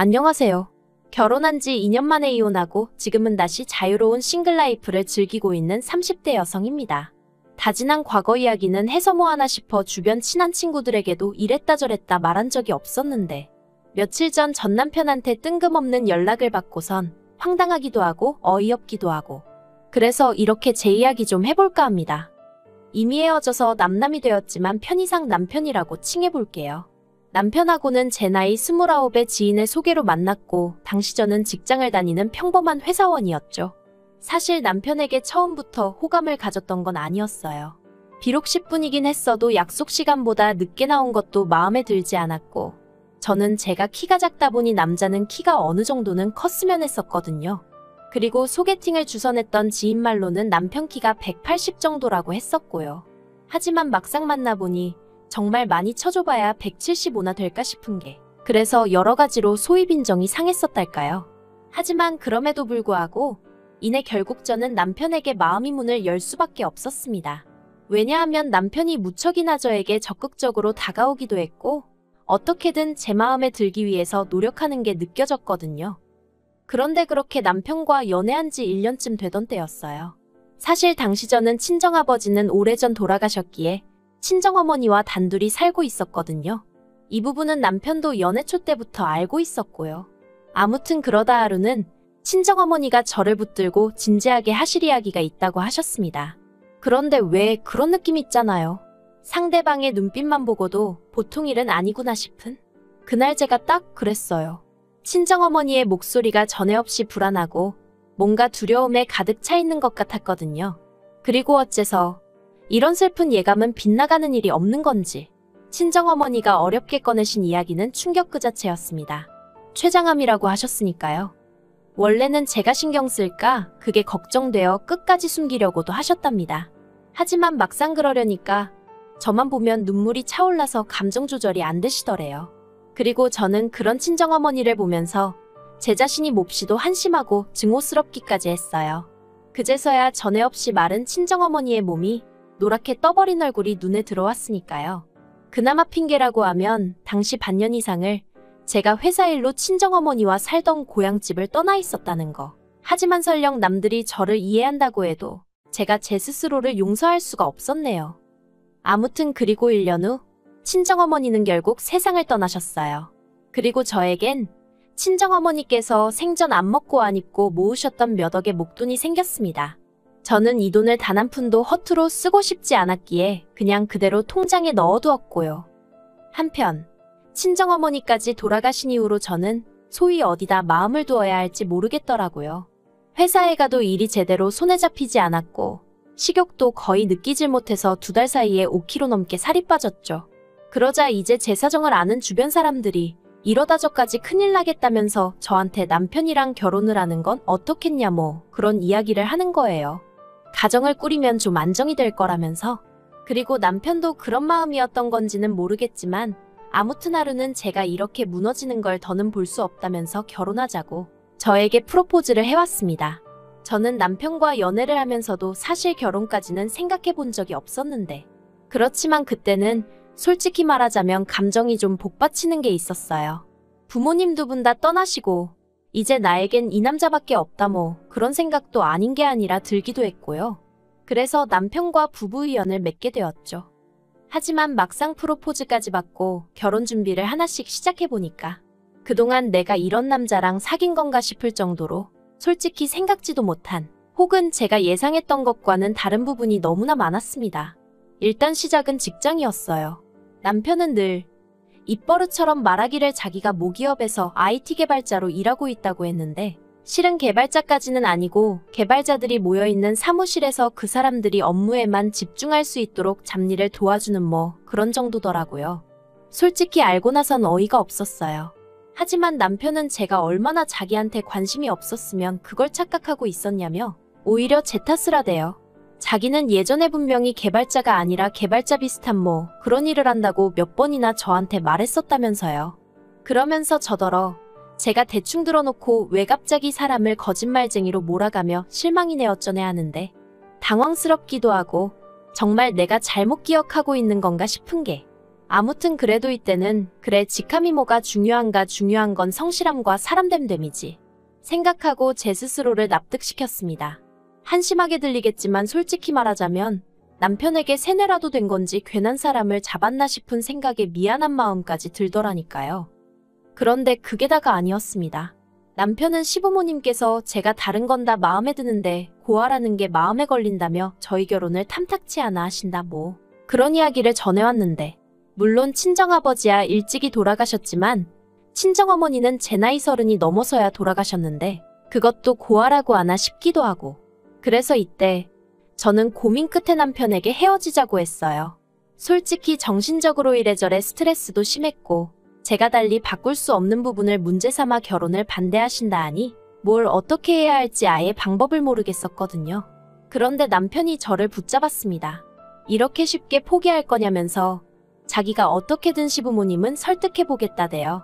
안녕하세요. 결혼한 지 2년 만에 이혼하고 지금은 다시 자유로운 싱글 라이프를 즐기고 있는 30대 여성입니다. 다진한 과거 이야기는 해서 뭐하나 싶어 주변 친한 친구들에게도 이랬다 저랬다 말한 적이 없었는데 며칠 전 남편한테 뜬금없는 연락을 받고선 황당하기도 하고 어이없기도 하고 그래서 이렇게 제 이야기 좀 해볼까 합니다. 이미 헤어져서 남남이 되었지만 편의상 남편이라고 칭해볼게요. 남편하고는 제 나이 29의 지인의 소개로 만났고 당시 저는 직장을 다니는 평범한 회사원이었죠. 사실 남편에게 처음부터 호감을 가졌던 건 아니었어요. 비록 10분이긴 했어도 약속 시간보다 늦게 나온 것도 마음에 들지 않았고 저는 제가 키가 작다 보니 남자는 키가 어느 정도는 컸으면 했었거든요. 그리고 소개팅을 주선했던 지인 말로는 남편 키가 180 정도라고 했었고요. 하지만 막상 만나보니 정말 많이 쳐줘봐야 175나 될까 싶은 게 그래서 여러 가지로 소위 빈정이 상했었달까요. 하지만 그럼에도 불구하고 이내 결국 저는 남편에게 마음의 문을 열 수밖에 없었습니다. 왜냐하면 남편이 무척이나 저에게 적극적으로 다가오기도 했고 어떻게든 제 마음에 들기 위해서 노력하는 게 느껴졌거든요. 그런데 그렇게 남편과 연애한 지 1년쯤 되던 때였어요. 사실 당시 저는 친정아버지는 오래전 돌아가셨기에 친정어머니와 단둘이 살고 있었거든요. 이 부분은 남편도 연애 초 때부터 알고 있었고요. 아무튼 그러다 하루는 친정어머니가 저를 붙들고 진지하게 하실 이야기가 있다고 하셨습니다. 그런데 왜 그런 느낌 있잖아요. 상대방의 눈빛만 보고도 보통 일은 아니구나 싶은? 그날 제가 딱 그랬어요. 친정어머니의 목소리가 전에 없이 불안하고 뭔가 두려움에 가득 차 있는 것 같았거든요. 그리고 어째서 이런 슬픈 예감은 빗나가는 일이 없는 건지 친정어머니가 어렵게 꺼내신 이야기는 충격 그 자체였습니다. 췌장암이라고 하셨으니까요. 원래는 제가 신경 쓸까 그게 걱정되어 끝까지 숨기려고도 하셨답니다. 하지만 막상 그러려니까 저만 보면 눈물이 차올라서 감정 조절이 안 되시더래요. 그리고 저는 그런 친정어머니를 보면서 제 자신이 몹시도 한심하고 증오스럽기까지 했어요. 그제서야 전에 없이 마른 친정어머니의 몸이 노랗게 떠버린 얼굴이 눈에 들어왔으니까요. 그나마 핑계라고 하면 당시 반년 이상을 제가 회사 일로 친정어머니와 살던 고향집을 떠나 있었다는 거. 하지만 설령 남들이 저를 이해한다고 해도 제가 제 스스로를 용서할 수가 없었네요. 아무튼 그리고 1년 후 친정어머니는 결국 세상을 떠나셨어요. 그리고 저에겐 친정어머니께서 생전 안 먹고 안 입고 모으셨던 몇 억의 목돈이 생겼습니다. 저는 이 돈을 단 한 푼도 허투루 쓰고 싶지 않았기에 그냥 그대로 통장에 넣어두었고요. 한편 친정어머니까지 돌아가신 이후로 저는 소위 어디다 마음을 두어야 할지 모르겠더라고요. 회사에 가도 일이 제대로 손에 잡히지 않았고 식욕도 거의 느끼질 못해서 2달 사이에 5kg 넘게 살이 빠졌죠. 그러자 이제 제 사정을 아는 주변 사람들이 이러다 저까지 큰일 나겠다면서 저한테 남편이랑 결혼을 하는 건 어떻겠냐 뭐 그런 이야기를 하는 거예요. 가정을 꾸리면 좀 안정이 될 거라면서. 그리고 남편도 그런 마음이었던 건지는 모르겠지만 아무튼 하루는 제가 이렇게 무너지는 걸 더는 볼 수 없다면서 결혼하자고 저에게 프로포즈를 해왔습니다. 저는 남편과 연애를 하면서도 사실 결혼까지는 생각해 본 적이 없었는데 그렇지만 그때는 솔직히 말하자면 감정이 좀 복받치는 게 있었어요. 부모님 2분 다 떠나시고 이제 나에겐 이 남자밖에 없다 뭐 그런 생각도 아닌 게 아니라 들기도 했고요. 그래서 남편과 부부의연을 맺게 되었죠. 하지만 막상 프로포즈까지 받고 결혼 준비를 하나씩 시작해보니까 그동안 내가 이런 남자랑 사귄 건가 싶을 정도로 솔직히 생각지도 못한 혹은 제가 예상했던 것과는 다른 부분이 너무나 많았습니다. 일단 시작은 직장이었어요. 남편은 늘 입버릇처럼 말하기를 자기가 모기업에서 IT 개발자로 일하고 있다고 했는데 실은 개발자까지는 아니고 개발자들이 모여있는 사무실에서 그 사람들이 업무에만 집중할 수 있도록 잡일을 도와주는 뭐 그런 정도더라고요. 솔직히 알고 나선 어이가 없었어요. 하지만 남편은 제가 얼마나 자기한테 관심이 없었으면 그걸 착각하고 있었냐며 오히려 제 탓을 하대요. 자기는 예전에 분명히 개발자가 아니라 개발자 비슷한 뭐 그런 일을 한다고 몇 번이나 저한테 말했었다면서요. 그러면서 저더러 제가 대충 들어놓고 왜 갑자기 사람을 거짓말쟁이로 몰아가며 실망이네 어쩌네 하는데 당황스럽기도 하고 정말 내가 잘못 기억하고 있는 건가 싶은 게 아무튼 그래도 이때는 그래 직함이 뭐가 중요한가 중요한 건 성실함과 사람됨됨이지 생각하고 제 스스로를 납득시켰습니다. 한심하게 들리겠지만 솔직히 말하자면 남편에게 세뇌라도 된 건지 괜한 사람을 잡았나 싶은 생각에 미안한 마음까지 들더라니까요. 그런데 그게 다가 아니었습니다. 남편은 시부모님께서 제가 다른 건 다 마음에 드는데 고아라는 게 마음에 걸린다며 저희 결혼을 탐탁치 않아 하신다 뭐 그런 이야기를 전해왔는데 물론 친정아버지야 일찍이 돌아가셨지만 친정어머니는 제 나이 30이 넘어서야 돌아가셨는데 그것도 고아라고 하나 싶기도 하고 그래서 이때 저는 고민 끝에 남편에게 헤어지자고 했어요. 솔직히 정신적으로 이래저래 스트레스도 심했고 제가 달리 바꿀 수 없는 부분을 문제 삼아 결혼을 반대하신다 하니 뭘 어떻게 해야 할지 아예 방법을 모르겠었거든요. 그런데 남편이 저를 붙잡았습니다. 이렇게 쉽게 포기할 거냐면서 자기가 어떻게든 시부모님은 설득해보겠다대요.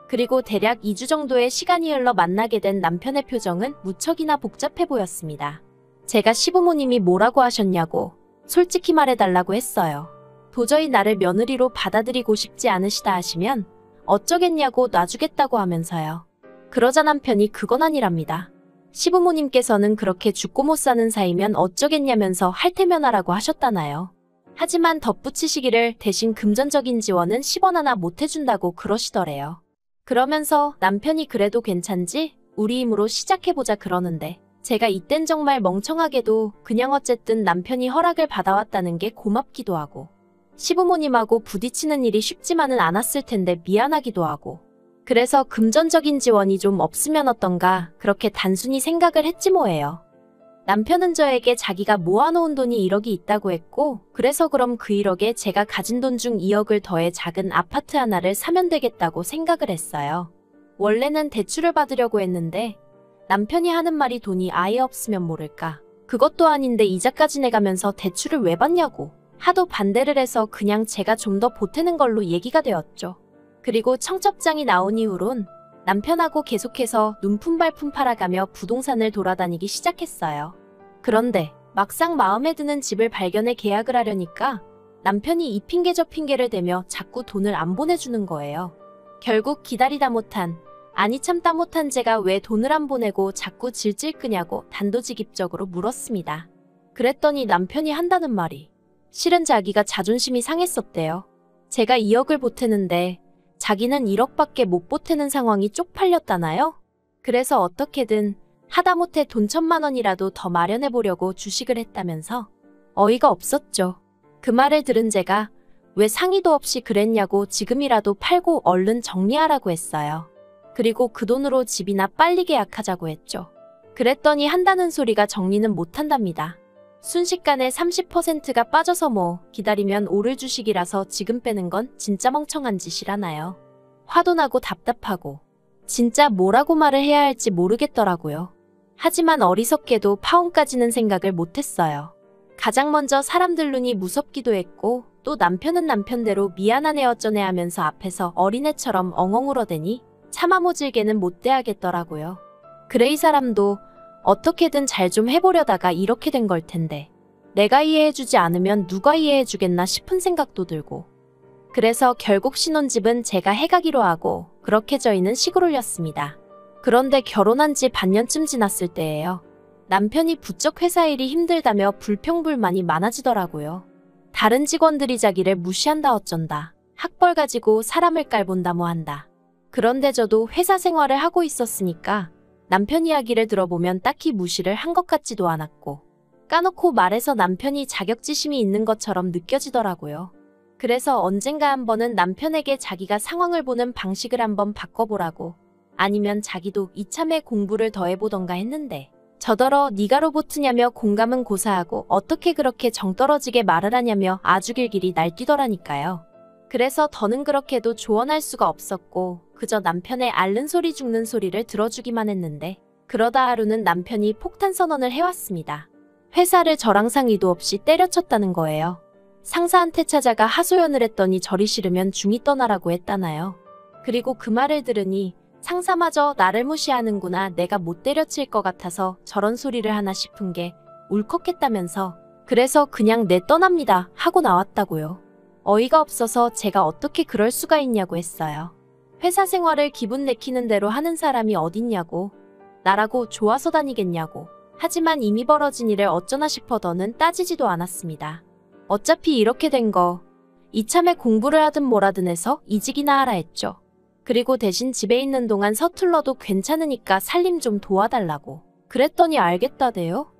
그리고 대략 2주 정도의 시간이 흘러 만나게 된 남편의 표정은 무척이나 복잡해 보였습니다. 제가 시부모님이 뭐라고 하셨냐고 솔직히 말해달라고 했어요. 도저히 나를 며느리로 받아들이고 싶지 않으시다 하시면 어쩌겠냐고 놔주겠다고 하면서요. 그러자 남편이 그건 아니랍니다. 시부모님께서는 그렇게 죽고 못 사는 사이면 어쩌겠냐면서 할 테면 하라고 하셨다나요. 하지만 덧붙이시기를 대신 금전적인 지원은 10원 하나 못 해준다고 그러시더래요. 그러면서 남편이 그래도 괜찮지? 우리 힘으로 시작해보자 그러는데 제가 이땐 정말 멍청하게도 그냥 어쨌든 남편이 허락을 받아왔다는 게 고맙기도 하고 시부모님하고 부딪히는 일이 쉽지만은 않았을 텐데 미안하기도 하고 그래서 금전적인 지원이 좀 없으면 어떤가 그렇게 단순히 생각을 했지 뭐예요. 남편은 저에게 자기가 모아놓은 돈이 1억이 있다고 했고 그래서 그럼 그 1억에 제가 가진 돈 중 2억을 더해 작은 아파트 하나를 사면 되겠다고 생각을 했어요. 원래는 대출을 받으려고 했는데 남편이 하는 말이 돈이 아예 없으면 모를까. 그것도 아닌데 이자까지 내가면서 대출을 왜 받냐고 하도 반대를 해서 그냥 제가 좀 더 보태는 걸로 얘기가 되었죠. 그리고 청첩장이 나온 이후론 남편하고 계속해서 눈품발품 팔아가며 부동산을 돌아다니기 시작했어요. 그런데 막상 마음에 드는 집을 발견해 계약을 하려니까 남편이 이 핑계 저 핑계를 대며 자꾸 돈을 안 보내주는 거예요. 결국 기다리다 못한 아니 참다 못한 제가 왜 돈을 안 보내고 자꾸 질질 끄냐고 단도직입적으로 물었습니다. 그랬더니 남편이 한다는 말이 실은 자기가 자존심이 상했었대요. 제가 2억을 보태는데 자기는 1억밖에 못 보태는 상황이 쪽팔렸다나요? 그래서 어떻게든 하다못해 돈 1,000만 원이라도 더 마련해보려고 주식을 했다면서 어이가 없었죠. 그 말을 들은 제가 왜 상의도 없이 그랬냐고 지금이라도 팔고 얼른 정리하라고 했어요. 그리고 그 돈으로 집이나 빨리 계약하자고 했죠. 그랬더니 한다는 소리가 정리는 못한답니다. 순식간에 30%가 빠져서 뭐 기다리면 오를 주식이라서 지금 빼는 건 진짜 멍청한 짓이라나요. 화도 나고 답답하고 진짜 뭐라고 말을 해야 할지 모르겠더라고요. 하지만 어리석게도 파혼까지는 생각을 못했어요. 가장 먼저 사람들 눈이 무섭기도 했고 또 남편은 남편대로 미안하네 어쩌네 하면서 앞에서 어린애처럼 엉엉 울어대니 차마 모질게는 못 대하겠더라고요. 그래 이 사람도 어떻게든 잘 좀 해보려다가 이렇게 된 걸 텐데 내가 이해해주지 않으면 누가 이해해주겠나 싶은 생각도 들고 그래서 결국 신혼집은 제가 해가기로 하고 그렇게 저희는 시골을였습니다. 그런데 결혼한 지 반년쯤 지났을 때예요. 남편이 부쩍 회사 일이 힘들다며 불평불만이 많아지더라고요. 다른 직원들이 자기를 무시한다 어쩐다. 학벌 가지고 사람을 깔본다 뭐한다. 그런데 저도 회사 생활을 하고 있었으니까 남편 이야기를 들어보면 딱히 무시를 한 것 같지도 않았고 까놓고 말해서 남편이 자격지심이 있는 것처럼 느껴지더라고요. 그래서 언젠가 한 번은 남편에게 자기가 상황을 보는 방식을 한번 바꿔보라고 아니면 자기도 이참에 공부를 더 해보던가 했는데 저더러 네가 로봇이냐며 공감은 고사하고 어떻게 그렇게 정떨어지게 말을 하냐며 아주 길길이 날뛰더라니까요. 그래서 더는 그렇게도 조언할 수가 없었고 그저 남편의 앓는 소리 죽는 소리를 들어주기만 했는데 그러다 하루는 남편이 폭탄 선언을 해왔습니다. 회사를 저랑 상의도 없이 때려쳤다는 거예요. 상사한테 찾아가 하소연을 했더니 저리 싫으면 중이 떠나라고 했다나요. 그리고 그 말을 들으니 상사마저 나를 무시하는구나 내가 못 때려칠 것 같아서 저런 소리를 하나 싶은 게 울컥했다면서 그래서 그냥 내 떠납니다 하고 나왔다고요. 어이가 없어서 제가 어떻게 그럴 수가 있냐고 했어요. 회사 생활을 기분 내키는 대로 하는 사람이 어딨냐고. 나라고 좋아서 다니겠냐고. 하지만 이미 벌어진 일을 어쩌나 싶어 더는 따지지도 않았습니다. 어차피 이렇게 된 거 이참에 공부를 하든 뭐라든 해서 이직이나 하라 했죠. 그리고 대신 집에 있는 동안 서툴러도 괜찮으니까 살림 좀 도와달라고. 그랬더니 알겠다대요.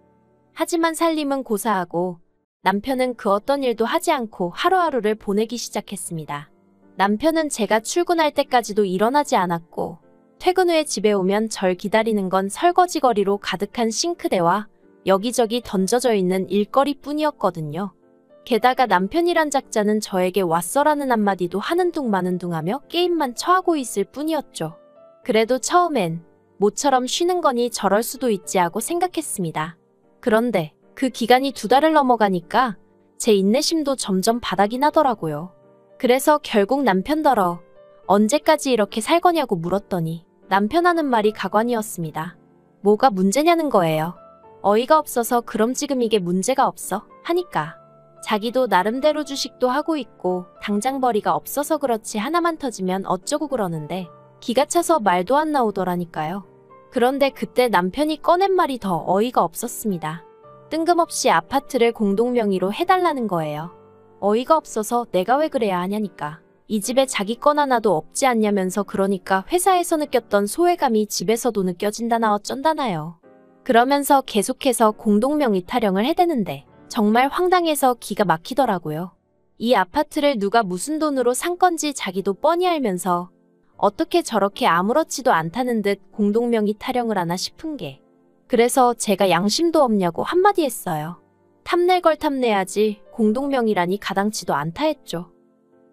하지만 살림은 고사하고 남편은 그 어떤 일도 하지 않고 하루하루를 보내기 시작했습니다. 남편은 제가 출근할 때까지도 일어나지 않았고 퇴근 후에 집에 오면 절 기다리는 건 설거지거리로 가득한 싱크대와 여기저기 던져져 있는 일거리뿐이었거든요. 게다가 남편이란 작자는 저에게 왔어라는 한마디도 하는 둥 마는 둥 하며 게임만 처하고 있을 뿐이었죠. 그래도 처음엔 모처럼 쉬는 거니 저럴 수도 있지 하고 생각했습니다. 그런데 그 기간이 2달을 넘어가니까 제 인내심도 점점 바닥이 나더라고요. 그래서 결국 남편더러 언제까지 이렇게 살 거냐고 물었더니 남편 하는 말이 가관이었습니다. 뭐가 문제냐는 거예요. 어이가 없어서 그럼 지금 이게 문제가 없어? 하니까. 자기도 나름대로 주식도 하고 있고 당장 벌이가 없어서 그렇지 하나만 터지면 어쩌고 그러는데 기가 차서 말도 안 나오더라니까요. 그런데 그때 남편이 꺼낸 말이 더 어이가 없었습니다. 뜬금없이 아파트를 공동명의로 해달라는 거예요. 어이가 없어서 내가 왜 그래야 하냐니까. 이 집에 자기 건 하나도 없지 않냐면서 그러니까 회사에서 느꼈던 소외감이 집에서도 느껴진다나 어쩐다나요. 그러면서 계속해서 공동명의 타령을 해대는데 정말 황당해서 기가 막히더라고요. 이 아파트를 누가 무슨 돈으로 산 건지 자기도 뻔히 알면서 어떻게 저렇게 아무렇지도 않다는 듯 공동명의 타령을 하나 싶은 게. 그래서 제가 양심도 없냐고 한마디 했어요. 탐낼 걸 탐내야지 공동명의라니 가당치도 않다 했죠.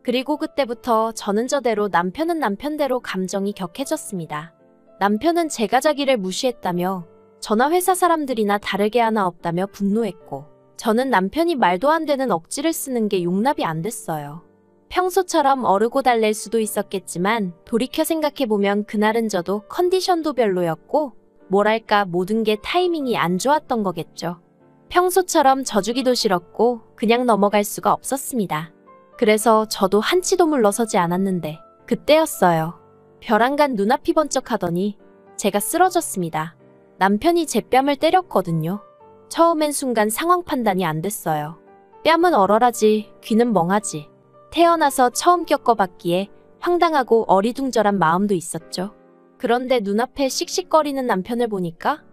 그리고 그때부터 저는 저대로 남편은 남편대로 감정이 격해졌습니다. 남편은 제가 자기를 무시했다며 저나 회사 사람들이나 다르게 하나 없다며 분노했고 저는 남편이 말도 안 되는 억지를 쓰는 게 용납이 안 됐어요. 평소처럼 어르고 달랠 수도 있었겠지만 돌이켜 생각해보면 그날은 저도 컨디션도 별로였고 뭐랄까 모든 게 타이밍이 안 좋았던 거겠죠. 평소처럼 져주기도 싫었고 그냥 넘어갈 수가 없었습니다. 그래서 저도 한치도 물러서지 않았는데 그때였어요. 벼랑간 눈앞이 번쩍하더니 제가 쓰러졌습니다. 남편이 제 뺨을 때렸거든요. 처음엔 순간 상황 판단이 안 됐어요. 뺨은 얼얼하지 귀는 멍하지. 태어나서 처음 겪어봤기에 황당하고 어리둥절한 마음도 있었죠. 그런데 눈앞에 씩씩거리는 남편을 보니까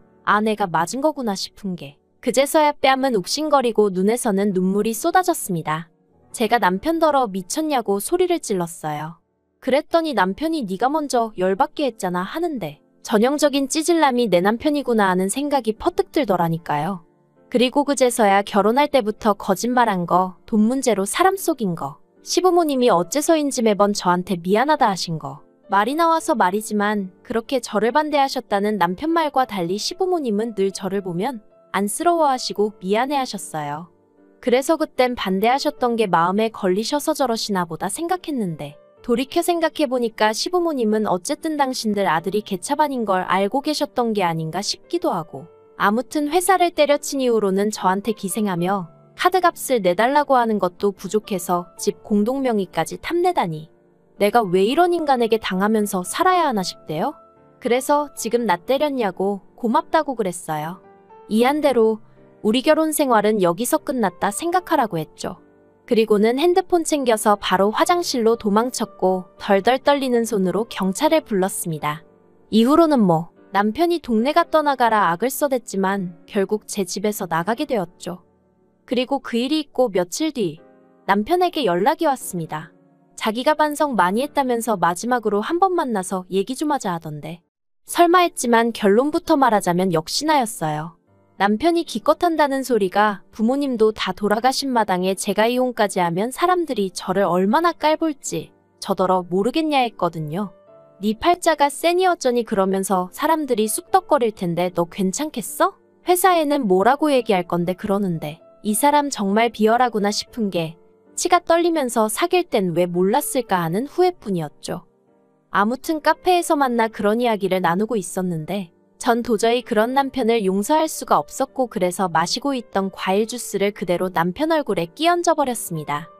내가 맞은 거구나 싶은 게 그제서야 뺨은 욱신거리고 눈에서는 눈물이 쏟아졌습니다. 제가 남편더러 미쳤냐고 소리를 질렀어요. 그랬더니 남편이 네가 먼저 열받게 했잖아 하는데 전형적인 찌질남이 내 남편이구나 하는 생각이 퍼뜩 들더라니까요. 그리고 그제서야 결혼할 때부터 거짓말한 거, 돈 문제로 사람 속인 거, 시부모님이 어째서인지 매번 저한테 미안하다 하신 거, 말이 나와서 말이지만 그렇게 저를 반대하셨다는 남편 말과 달리 시부모님은 늘 저를 보면 안쓰러워하시고 미안해하셨어요. 그래서 그땐 반대하셨던 게 마음에 걸리셔서 저러시나 보다 생각했는데 돌이켜 생각해보니까 시부모님은 어쨌든 당신들 아들이 개차반인 걸 알고 계셨던 게 아닌가 싶기도 하고 아무튼 회사를 때려친 이후로는 저한테 기생하며 카드값을 내달라고 하는 것도 부족해서 집 공동명의까지 탐내다니 내가 왜 이런 인간에게 당하면서 살아야 하나 싶대요. 그래서 지금 나 때렸냐고 고맙다고 그랬어요. 이한대로 우리 결혼 생활은 여기서 끝났다 생각하라고 했죠. 그리고는 핸드폰 챙겨서 바로 화장실로 도망쳤고 덜덜 떨리는 손으로 경찰을 불렀습니다. 이후로는 남편이 동네가 떠나가라 악을 써댔지만 결국 제 집에서 나가게 되었죠. 그리고 그 일이 있고 며칠 뒤 남편에게 연락이 왔습니다. 자기가 반성 많이 했다면서 마지막으로 한 번 만나서 얘기 좀 하자 하던데 설마 했지만 결론부터 말하자면 역시나였어요. 남편이 기껏 한다는 소리가 부모님도 다 돌아가신 마당에 제가 이혼까지 하면 사람들이 저를 얼마나 깔볼지 저더러 모르겠냐 했거든요. 네 팔자가 세니 어쩌니 그러면서 사람들이 쑥덕거릴 텐데 너 괜찮겠어? 회사에는 뭐라고 얘기할 건데 그러는데 이 사람 정말 비열하구나 싶은 게 치가 떨리면서 사귈 땐 왜 몰랐을까 하는 후회뿐이었죠. 아무튼 카페에서 만나 그런 이야기를 나누고 있었는데 전 도저히 그런 남편을 용서할 수가 없었고 그래서 마시고 있던 과일 주스를 그대로 남편 얼굴에 끼얹어 버렸습니다.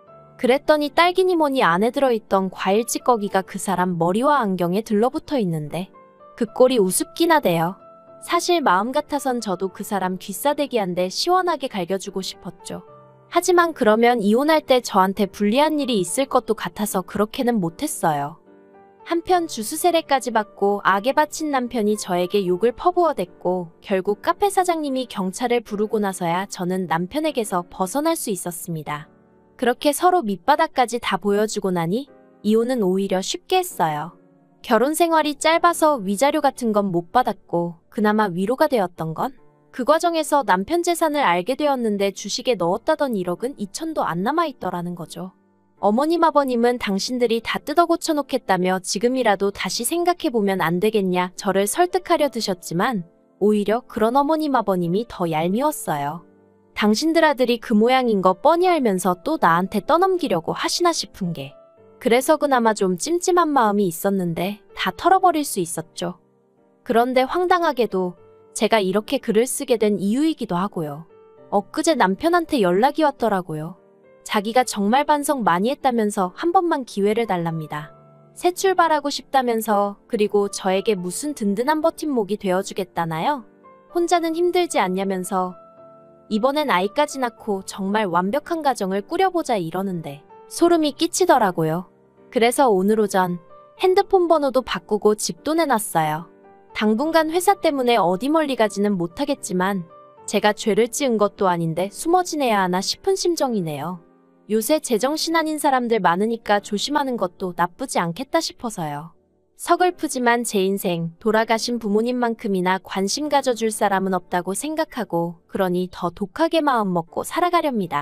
그랬더니 딸기니 뭐니 안에 들어있던 과일 찌꺼기가 그 사람 머리와 안경에 들러붙어 있는데 그 꼴이 우습긴 하대요. 사실 마음 같아선 저도 그 사람 귀싸대기한데 시원하게 갈겨주고 싶었죠. 하지만 그러면 이혼할 때 저한테 불리한 일이 있을 것도 같아서 그렇게는 못했어요. 한편 주수세례까지 받고 악에 바친 남편이 저에게 욕을 퍼부어댔고 결국 카페 사장님이 경찰을 부르고 나서야 저는 남편에게서 벗어날 수 있었습니다. 그렇게 서로 밑바닥까지 다 보여주고 나니 이혼은 오히려 쉽게 했어요. 결혼 생활이 짧아서 위자료 같은 건 못 받았고 그나마 위로가 되었던 건 그 과정에서 남편 재산을 알게 되었는데 주식에 넣었다던 1억은 2천도 안 남아있더라는 거죠. 어머님 아버님은 당신들이 다 뜯어 고쳐놓겠다며 지금이라도 다시 생각해보면 안 되겠냐 저를 설득하려 드셨지만 오히려 그런 어머님 아버님이 더 얄미웠어요. 당신들 아들이 그 모양인 거 뻔히 알면서 또 나한테 떠넘기려고 하시나 싶은 게 그래서 그나마 좀 찜찜한 마음이 있었는데 다 털어버릴 수 있었죠. 그런데 황당하게도 제가 이렇게 글을 쓰게 된 이유이기도 하고요. 엊그제 남편한테 연락이 왔더라고요. 자기가 정말 반성 많이 했다면서 한 번만 기회를 달랍니다. 새 출발하고 싶다면서 그리고 저에게 무슨 든든한 버팀목이 되어주겠다나요? 혼자는 힘들지 않냐면서 이번엔 아이까지 낳고 정말 완벽한 가정을 꾸려보자 이러는데 소름이 끼치더라고요. 그래서 오늘 오전 핸드폰 번호도 바꾸고 집도 내놨어요. 당분간 회사 때문에 어디 멀리 가지는 못하겠지만 제가 죄를 지은 것도 아닌데 숨어 지내야 하나 싶은 심정이네요. 요새 제정신 아닌 사람들 많으니까 조심하는 것도 나쁘지 않겠다 싶어서요. 서글프지만 제 인생 돌아가신 부모님만큼이나 관심 가져줄 사람은 없다고 생각하고 그러니 더 독하게 마음 먹고 살아가렵니다.